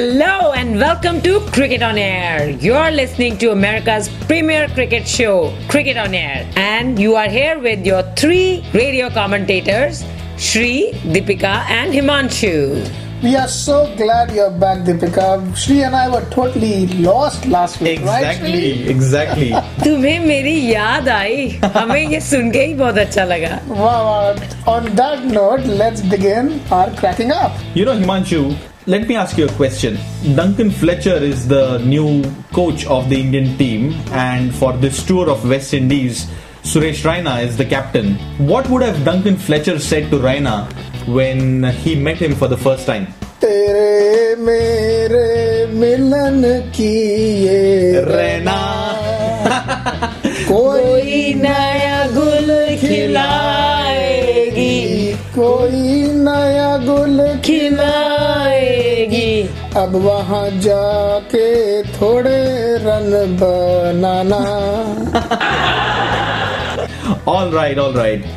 Hello and welcome to Cricket on Air. You're listening to America's premier cricket show, Cricket on Air. And you are here with your three radio commentators, Shri, Deepika and Himanshu. We are so glad you're back, Deepika. Shri and I were totally lost last week, right, Shri? Exactly. तुम्हें मेरी याद आई हमें ये सुन के ही बहुत अच्छा लगा. Wow. On that note, let's begin our cracking up. You know, Himanshu, let me ask you a question. Duncan Fletcher is the new coach of the Indian team, and for this tour of West Indies, Suresh Raina is the captain. What would have Duncan Fletcher said to Raina when he met him for the first time? तेरे मेरे मिलन की ये Raina. कोई नया गुल खिलाएगी, कोई नया गुल खिलाएगी. अब वहाँ जाके थोड़े run banana. All right.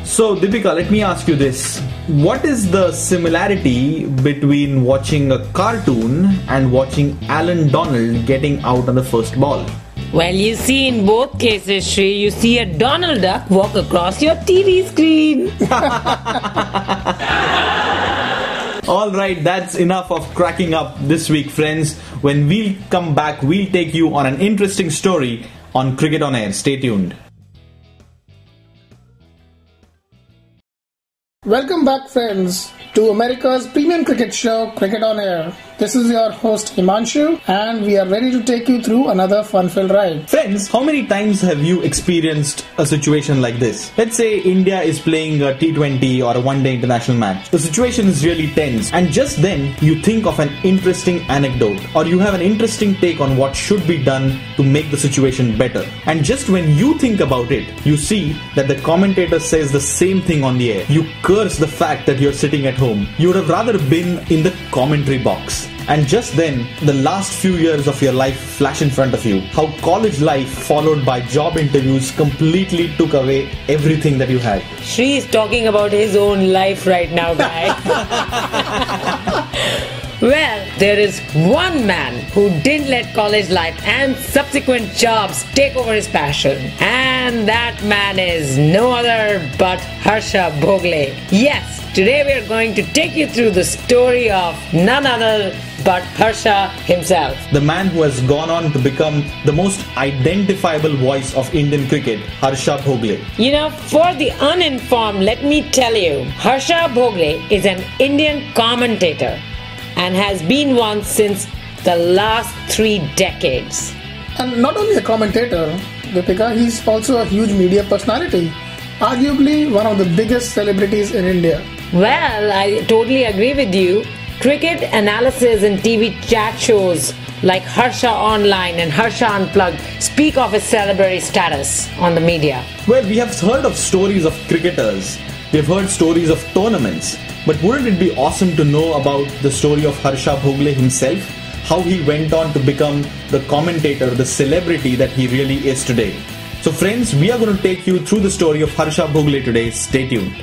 So, Deepika, let me ask you this. What is the similarity between watching a cartoon and watching Alan Donald getting out on the first ball? Well, you see, in both cases, Shri, you see a Donald Duck walk across your TV screen. All right, that's enough of cracking up this week, friends. When we'll come back, we'll take you on an interesting story on Cricket on Air. Stay tuned. Welcome back, friends, to America's premium cricket show, Cricket on Air. This is your host Himanshu, and we are ready to take you through another fun-filled ride. Friends, how many times have you experienced a situation like this? Let's say India is playing a T20 or a one-day international match. The situation is really tense, and just then you think of an interesting anecdote, or you have an interesting take on what should be done to make the situation better. And just when you think about it, you see that the commentator says the same thing on the air. You curse the fact that you're sitting at home. You would have rather been in the commentary box. And just then, the last few years of your life flash in front of you. How college life followed by job interviews completely took away everything that you had. Shri is talking about his own life right now, guys. Well, there is one man who didn't let college life and subsequent jobs take over his passion. And that man is no other but Harsha Bhogle. Yes, today we are going to take you through the story of none other but Harsha himself. The man who has gone on to become the most identifiable voice of Indian cricket, Harsha Bhogle. You know, for the uninformed, let me tell you, Harsha Bhogle is an Indian commentator and has been one since the last 3 decades. And not only a commentator, Deepika, he's also a huge media personality. Arguably one of the biggest celebrities in India. Well, I totally agree with you. Cricket analysis and TV chat shows like Harsha Online and Harsha Unplugged speak of his celebrity status on the media. Well, we have heard of stories of cricketers. We've heard stories of tournaments. But wouldn't it be awesome to know about the story of Harsha Bhogle himself? How he went on to become the commentator, the celebrity that he really is today. So friends, we are going to take you through the story of Harsha Bhogle today. Stay tuned.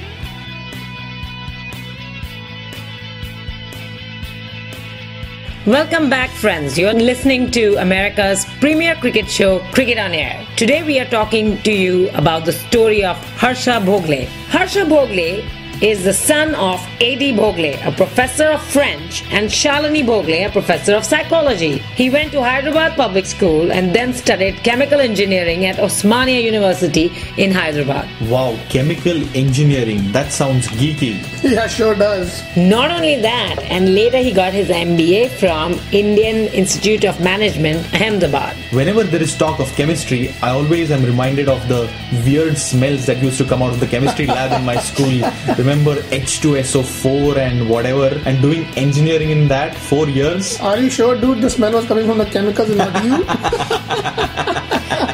Welcome back, friends. You're listening to America's premier cricket show, Cricket on Air. Today we are talking to you about the story of Harsha Bhogle. Harsha Bhogle is the son of A.D. Bhogle, a professor of French, and Shalini Bhogle, a professor of psychology. He went to Hyderabad Public School and then studied chemical engineering at Osmania University in Hyderabad. Wow, chemical engineering. That sounds geeky. Yeah, sure does. Not only that, and later he got his MBA from Indian Institute of Management, Ahmedabad. Whenever there is talk of chemistry, I always am reminded of the weird smells that used to come out of the chemistry lab in my school. Remember H2SO4 and whatever, and doing engineering in that 4 years. Are you sure, dude, the smell was coming from the chemicals and not you?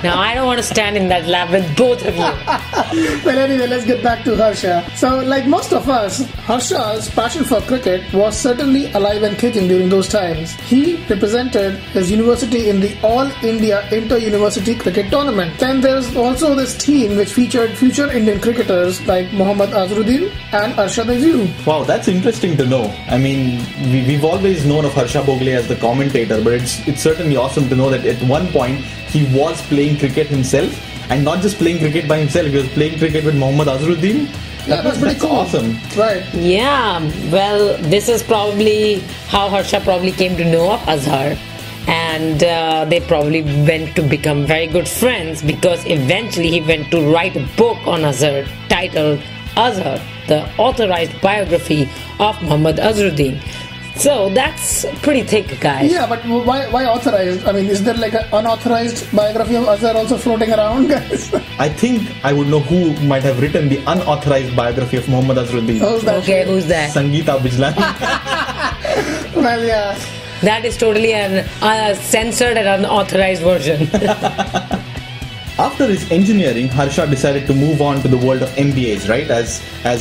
Now, I don't want to stand in that lab with both of you. Well, anyway, let's get back to Harsha. So, like most of us, Harsha's passion for cricket was certainly alive and kicking during those times. He represented his university in the All India Inter-University Cricket Tournament. Then there's also this team which featured future Indian cricketers like Mohammad Azharuddin and Arshad Azim. Wow, that's interesting to know. I mean, we've always known of Harsha Bhogle as the commentator, but it's certainly awesome to know that at one point he was playing cricket himself, and not just playing cricket by himself, he was playing cricket with Mohammad Azharuddin. Yeah, that's pretty cool. Awesome. Right. Yeah, well, this is probably how Harsha probably came to know of Azhar. And they probably went to become very good friends, because eventually he went to write a book on Azhar titled Azhar, the authorized biography of Muhammad Azharuddin. So that's pretty thick, guys. Yeah, but why authorized? I mean, is there like an unauthorized biography of Azhar also floating around, guys? I think I would know who might have written the unauthorized biography of Muhammad Azharuddin. Who's that? Okay, who's that? Sangeeta Bijlani. Well, yeah. That is totally an censored and unauthorized version. After his engineering, Harsha decided to move on to the world of MBAs, right? As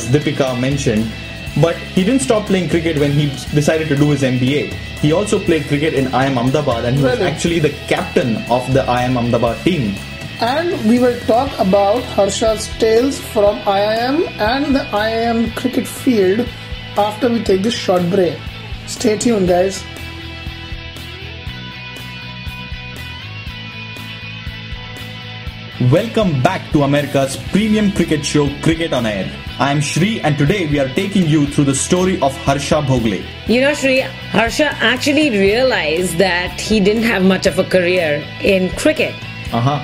Deepika mentioned. But he didn't stop playing cricket when he decided to do his MBA. He also played cricket in IIM Ahmedabad, and he was actually the captain of the IIM Ahmedabad team. And we will talk about Harsha's tales from IIM and the IIM cricket field after we take this short break. Stay tuned, guys. Welcome back to America's premium cricket show, Cricket on Air. I am Shri, and today we are taking you through the story of Harsha Bhogle. You know, Shri, Harsha actually realized that he didn't have much of a career in cricket.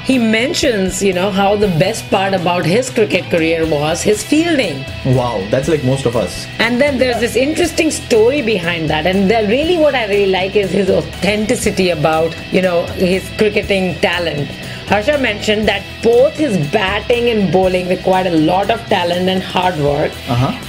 He mentions, how the best part about his cricket career was his fielding. Wow, that's like most of us. And then there's this interesting story behind that. And really what I really like is his authenticity about, his cricketing talent. Harsha mentioned that both his batting and bowling required a lot of talent and hard work.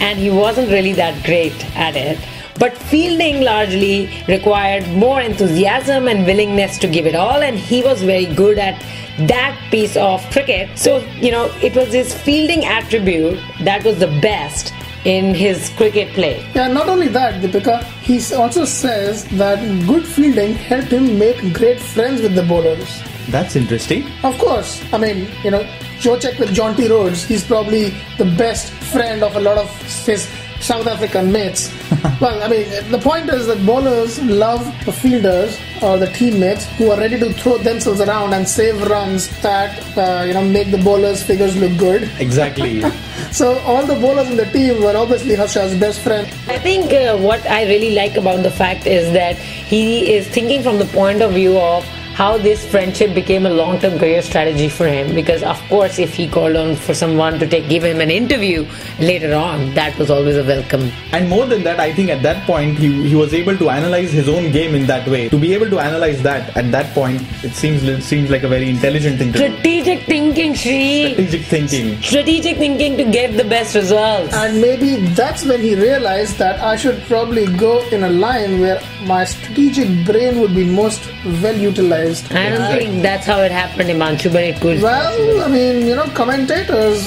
And he wasn't really that great at it. But fielding largely required more enthusiasm and willingness to give it all, and he was very good at that piece of cricket. So, it was his fielding attribute that was the best in his cricket play. Yeah, not only that, Deepika, he also says that good fielding helped him make great friends with the bowlers. That's interesting. Of course. I mean, Joe check with John T. Rhodes. He's probably the best friend of a lot of his South African mates. Well, I mean, the point is that bowlers love the fielders or the teammates who are ready to throw themselves around and save runs that, make the bowlers' figures look good. Exactly. So all the bowlers in the team were obviously Harsha's best friend. I think what I really like about the fact is that he is thinking from the point of view of how this friendship became a long-term career strategy for him, because of course if he called on for someone to give him an interview later on, that was always a welcome. And more than that, I think at that point he was able to analyze his own game in that way. To be able to analyze that at that point, it seems like a very intelligent thing to do. Strategic thinking, Shri. Strategic thinking to get the best results. And maybe that's when he realized that I should probably go in a line where my strategic brain would be most well utilized. I don't think that's how it happened, Himanshu, but it could. Well, I mean, commentators,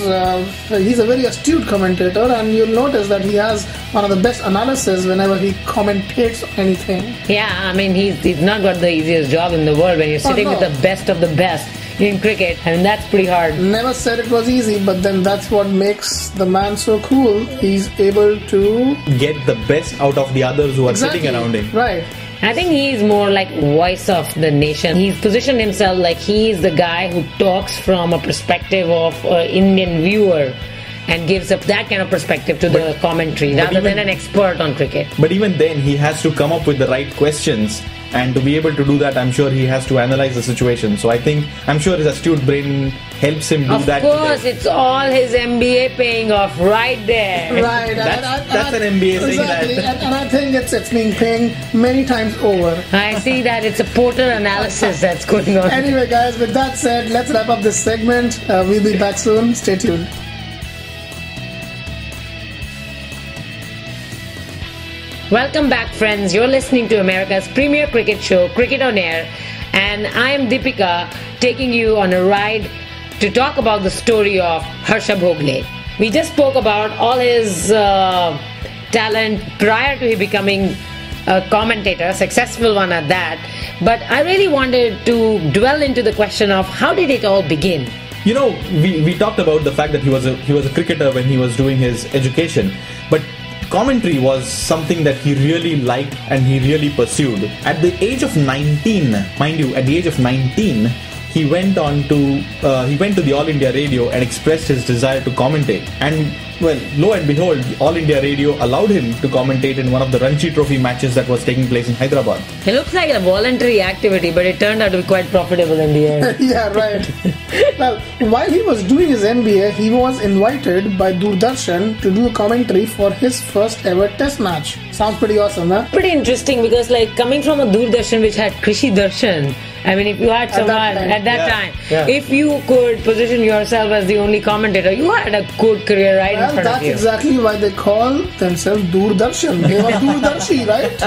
he's a very astute commentator, and you'll notice that he has one of the best analysis whenever he commentates anything. Yeah, I mean, he's not got the easiest job in the world when you're sitting with the best of the best in cricket. I mean, that's pretty hard. Never said it was easy, but then that's what makes the man so cool. He's able to get the best out of the others who are sitting around him. Right. I think he's more like voice of the nation. He's positioned himself like he's the guy who talks from a perspective of an Indian viewer and gives up that kind of perspective to the commentary rather than an expert on cricket. But even then, he has to come up with the right questions. And to be able to do that, I'm sure he has to analyze the situation. So I'm sure his astute brain helps him do that. Of course, it's all his MBA paying off right there. Right. That's an MBA saying exactly. that. And I think it's been paying many times over. I see that it's a Porter analysis that's going on. Anyway, guys, with that said, let's wrap up this segment. We'll be back soon. Stay tuned. Welcome back, friends. You're listening to America's premier cricket show, Cricket on Air. and I am Deepika, taking you on a ride to talk about the story of Harsha Bhogle. We just spoke about all his talent prior to him becoming a commentator, successful one at that. But I really wanted to dwell into the question of how did it all begin? You know, we talked about the fact that he was a cricketer when he was doing his education, but commentary was something that he really liked and he really pursued. At the age of 19, mind you, at the age of 19, he went to the All India Radio and expressed his desire to commentate. And well, lo and behold, All India Radio allowed him to commentate in one of the Ranji Trophy matches that was taking place in Hyderabad. It looks like a voluntary activity, but it turned out to be quite profitable in the end. Yeah, right. Well, while he was doing his MBA, he was invited by Doordarshan to do a commentary for his first ever test match. Sounds pretty awesome, huh? Pretty interesting because coming from a Doordarshan which had Krishi Darshan, I mean, if you had someone at that time, if you could position yourself as the only commentator, you had a good career right in front of you. That's exactly why they call themselves Doordarshan. They were Doordarshi, right?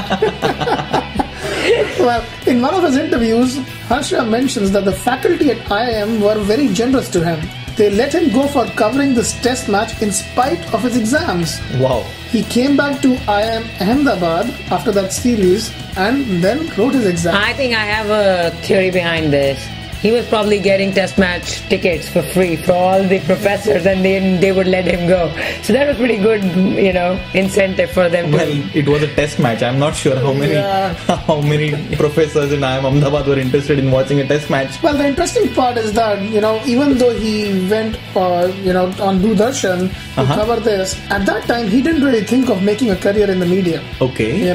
Well, in one of his interviews, Harsha mentions that the faculty at IIM were very generous to him. They let him go for covering this test match in spite of his exams. Wow. He came back to IIM Ahmedabad after that series and then wrote his exam. I think I have a theory behind this. He was probably getting test match tickets for free for all the professors, and then they would let him go. So that was pretty good, incentive for them. Well, it was a test match. I'm not sure how many professors in IIM Ahmedabad were interested in watching a test match. Well, the interesting part is that, even though he went, on Doordarshan to cover this, at that time he didn't really think of making a career in the media. Okay.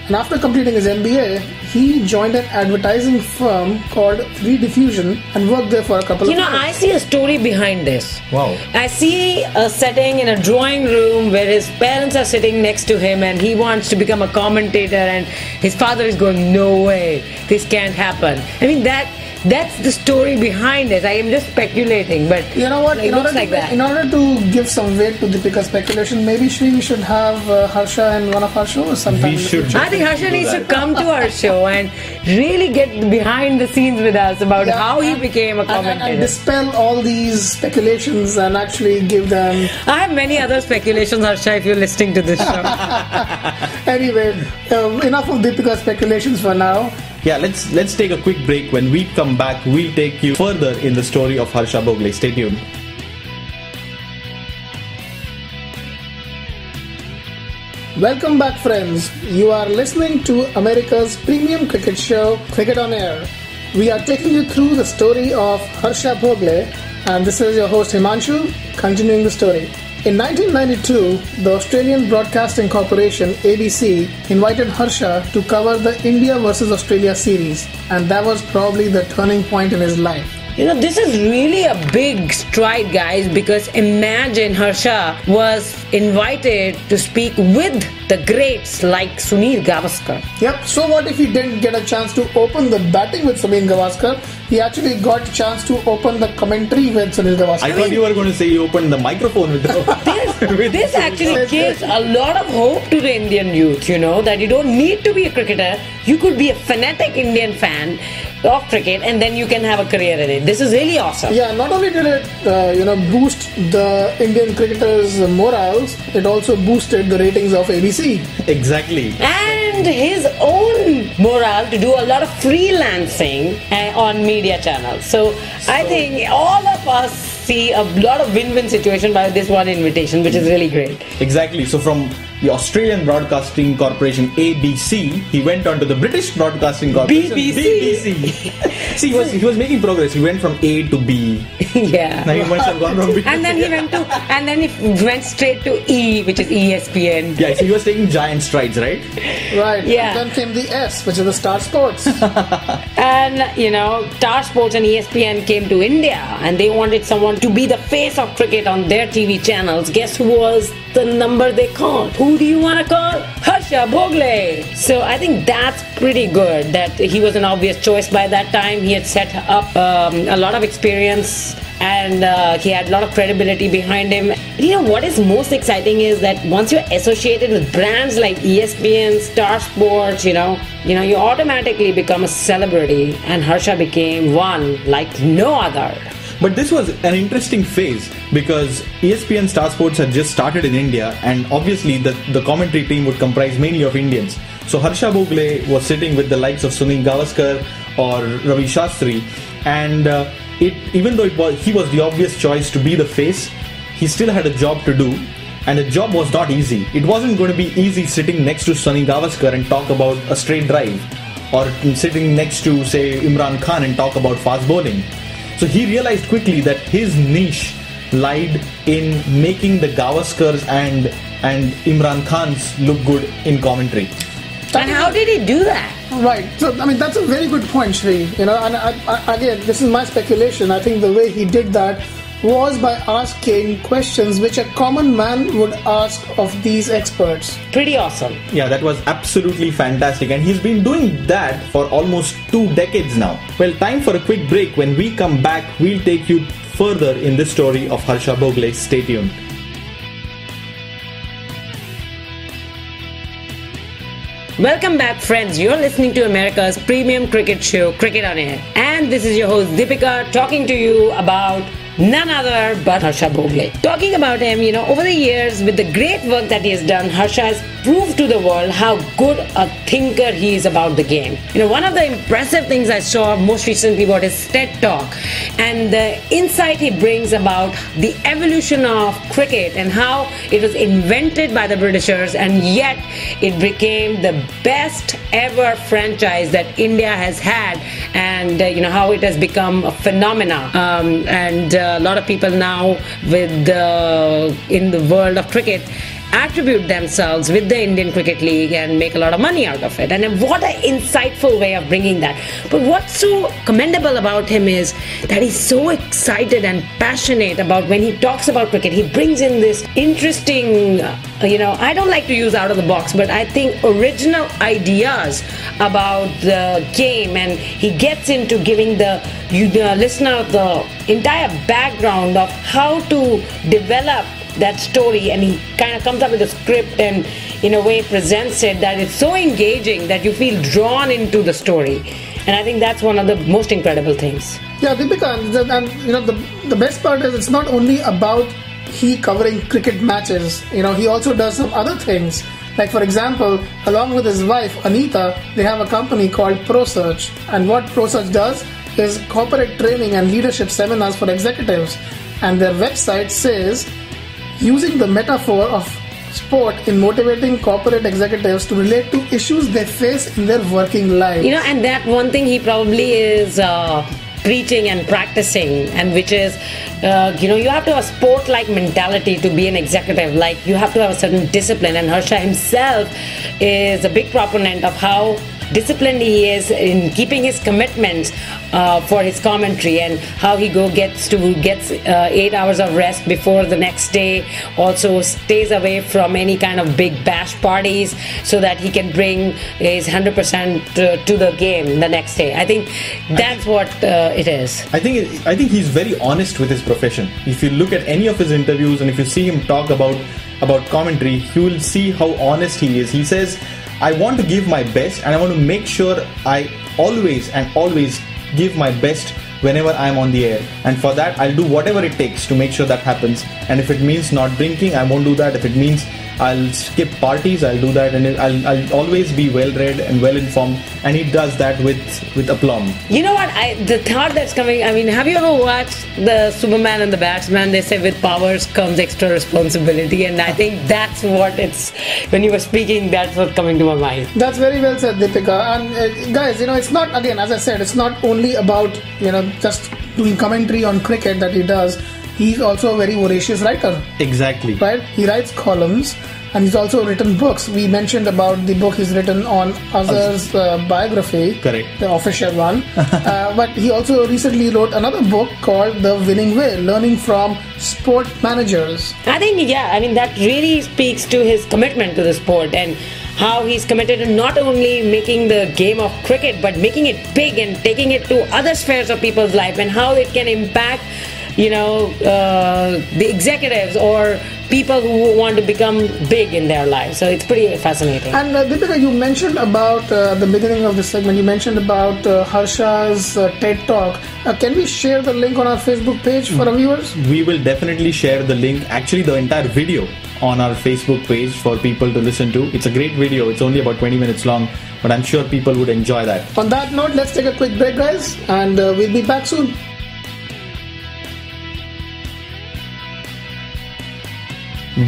And after completing his MBA, he joined an advertising firm called Rediffusion and worked there for a couple of years. I see a story behind this. Wow. I see a setting in a drawing room where his parents are sitting next to him and he wants to become a commentator, and his father is going, no way, this can't happen. I mean, that's the story behind it. I am just speculating, but you know what? It looks like that. In order to give some weight to Deepika's speculation, maybe we should have Harsha in one of our shows sometime. We should. I think Harsha needs to come to our show and really get behind the scenes with us about how he became a commentator. And dispel all these speculations and actually give them... I have many other speculations, Harsha, if you're listening to this show. Anyway, enough of Deepika's speculations for now. Yeah, let's take a quick break. When we come back, we'll take you further in the story of Harsha Bhogle. Stay tuned. Welcome back, friends. You are listening to America's premium cricket show, Cricket on Air. We are taking you through the story of Harsha Bhogle, and this is your host Himanshu, continuing the story. In 1992, the Australian Broadcasting Corporation, ABC, invited Harsha to cover the India versus Australia series, and that was probably the turning point in his life. This is really a big stride, guys, because imagine Harsha was invited to speak with the greats like Sunil Gavaskar. Yep, so what if he didn't get a chance to open the batting with Sunil Gavaskar? He actually got a chance to open the commentary with Sunil Gavaskar. I thought you were going to say he opened the microphone with This actually gives a lot of hope to the Indian youth, that you don't need to be a cricketer. You could be a fanatic Indian fan of cricket and then you can have a career in it. This is really awesome. Yeah, not only did it, boost the Indian cricketers' morals, it also boosted the ratings of ABC. Exactly. And his own morale to do a lot of freelancing on media channels. So I think all of us see a lot of win-win situation by this one invitation, which is really great. Exactly. So from the Australian Broadcasting Corporation, ABC, he went on to the British Broadcasting Corporation, BBC. See, he was making progress. He went from A to B. Yeah. Now he must have gone from B. And then he went straight to E, which is ESPN. Yeah, so he was taking giant strides, right? Right. Yeah. Then came the S, which is the Star Sports. And, Star Sports and ESPN came to India and they wanted someone to be the face of cricket on their TV channels. Guess who was the number they called? who do you want to call? Harsha Bhogle. So I think that's pretty good that he was an obvious choice by that time. He had set up a lot of experience and he had a lot of credibility behind him. You know what is most exciting is that once you're associated with brands like ESPN, Star Sports, you automatically become a celebrity, and Harsha became one like no other. But this was an interesting phase because ESPN Star Sports had just started in India, and obviously the commentary team would comprise mainly of Indians. So Harsha Bhogle was sitting with the likes of Sunil Gavaskar or Ravi Shastri, and even though he was the obvious choice to be the face, he still had a job to do, and the job was not easy. It wasn't going to be easy sitting next to Sunil Gavaskar and talk about a straight drive, or sitting next to, say, Imran Khan and talk about fast bowling. So he realized quickly that his niche lied in making the Gavaskars and Imran Khans look good in commentary. And how did he do that? Right. So, that's a very good point, Shri. And again, this is my speculation. I think the way he did that was by asking questions which a common man would ask of these experts. Pretty awesome. Yeah, that was absolutely fantastic, and he's been doing that for almost 2 decades now. Well, time for a quick break. When we come back, we'll take you further in this story of Harsha Bhogle. Stay tuned. Welcome back, friends. You're listening to America's premium cricket show, Cricket on Air. And this is your host, Deepika, talking to you about none other but Harsha Bhogle. Talking about him, over the years, with the great work that he has done, Harsha has proved to the world how good a thinker he is about the game. One of the impressive things I saw most recently about his TED Talk and the insight he brings about the evolution of cricket and how it was invented by the Britishers and yet it became the best ever franchise that India has had, and how it has become a phenomena, and a lot of people now in the world of cricket attribute themselves with the Indian Cricket League and make a lot of money out of it. And what an insightful way of bringing that. But what's so commendable about him is that he's so excited and passionate about when he talks about cricket. He brings in this interesting, I don't like to use out of the box, but I think original ideas about the game, and he gets into giving the listener the entire background of how to develop that story, and he kind of comes up with a script and in a way presents it that it's so engaging that you feel drawn into the story. And I think that's one of the most incredible things. Yeah, Deepika, and the best part is it's not only about he covering cricket matches. He also does some other things. Like, for example, along with his wife Anita, they have a company called ProSearch, and what ProSearch does is corporate training and leadership seminars for executives. And their website says, using the metaphor of sport in motivating corporate executives to relate to issues they face in their working life. And that one thing he probably is preaching and practicing, and which is, you have to have a sport-like mentality to be an executive. Like, you have to have a certain discipline, and Harsha himself is a big proponent of how disciplined he is in keeping his commitments for his commentary, and how he gets 8 hours of rest before the next day, also stays away from any kind of big bash parties so that he can bring his 100% to the game the next day. I think that's what it is. I think he's very honest with his profession. If you look at any of his interviews and if you see him talk about commentary, you will see how honest he is. He says, I want to give my best, and I want to make sure I always give my best whenever I'm on the air. And for that, I'll do whatever it takes to make sure that happens. And if it means not drinking, I won't do that. If it means I'll skip parties, I'll do that. And I'll always be well-read and well-informed. And he does that with aplomb. You know what? The thought that's coming, have you ever watched the Superman and the Batsman? They say with powers comes extra responsibility. And I think that's what when you were speaking, that's what's coming to my mind. That's very well said, Deepika. And guys, it's not, again, as I said, it's not only about, just doing commentary on cricket that he does. He's also a very voracious writer. Exactly. Right? He writes columns. and he's also written books. We mentioned about the book he's written on Azhar's biography, correct, the official one. But he also recently wrote another book called The Winning Way, Learning from Sport Managers. I think, that really speaks to his commitment to the sport and how he's committed to not only making the game of cricket but making it big and taking it to other spheres of people's life, and how it can impact the executives or people who want to become big in their lives. So it's pretty fascinating. And Deepika, you mentioned about the beginning of this segment, you mentioned about Harsha's TED Talk. Can we share the link on our Facebook page for our viewers? We will definitely share the link, actually the entire video, on our Facebook page for people to listen to. It's a great video. It's only about 20 minutes long, but I'm sure people would enjoy that. On that note, let's take a quick break, guys, and we'll be back soon.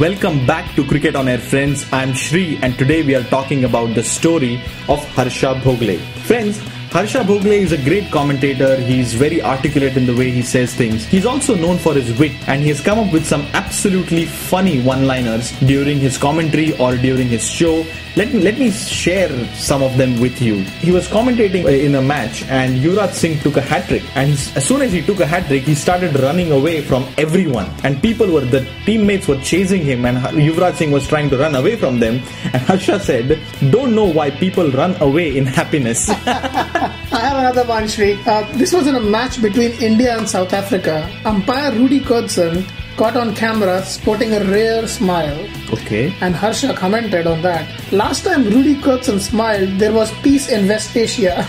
Welcome back to Cricket on Air, friends. I'm Shri, and today we are talking about the story of Harsha Bhogle. Friends, Harsha Bhogle is a great commentator. He's very articulate in the way he says things. He's also known for his wit, and he has come up with some absolutely funny one-liners during his commentary or during his show. Let me share some of them with you. He was commentating in a match, and Yuvraj Singh took a hat-trick, and as soon as he took a hat-trick, he started running away from everyone, and the teammates were chasing him, and Yuvraj Singh was trying to run away from them, and Harsha said, "Don't know why people run away in happiness." I have another one, Shri. This was in a match between India and South Africa. Umpire Rudy Kurtzen caught on camera sporting a rare smile. Okay. And Harsha commented on that. Last time Rudy Kurtzen smiled, there was peace in West Asia.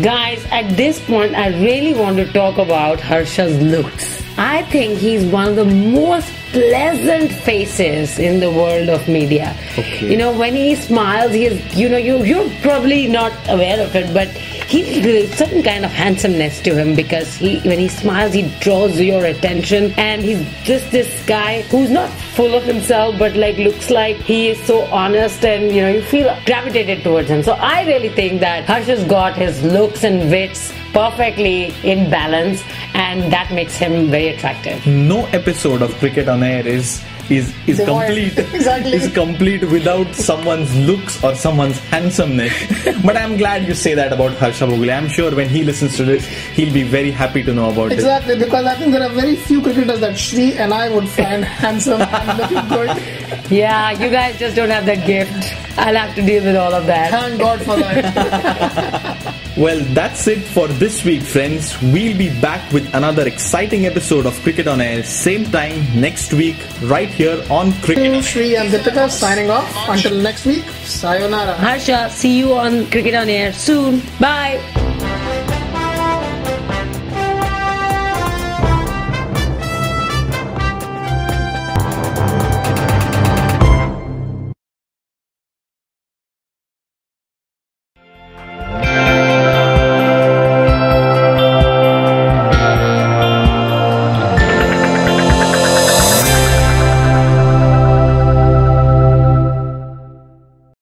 Guys, at this point, I really want to talk about Harsha's looks. I think he's one of the most pleasant faces in the world of media. Okay. When he smiles, he is, you're probably not aware of it, but he's a certain kind of handsomeness to him, because when he smiles, he draws your attention, and he's just this guy who's not full of himself, but looks like he is so honest, and you feel gravitated towards him. So I really think that Harsha's got his looks and wits perfectly in balance, and that makes him very attractive. No episode of Cricket on Air is complete. Exactly. Is complete without someone's looks or someone's handsomeness. But I'm glad you say that about Harsha Bhogle. I'm sure when he listens to this, he'll be very happy to know about it. Exactly, because I think there are very few cricketers that Shri and I would find handsome and looking good. Yeah, you guys just don't have that gift. I'll have to deal with all of that. Thank God for that. Well, that's it for this week, friends. We'll be back with another exciting episode of Cricket on Air, same time next week, right here on Cricket. Shri and Deepika signing off. Until next week, sayonara. Harsha, see you on Cricket on Air soon. Bye.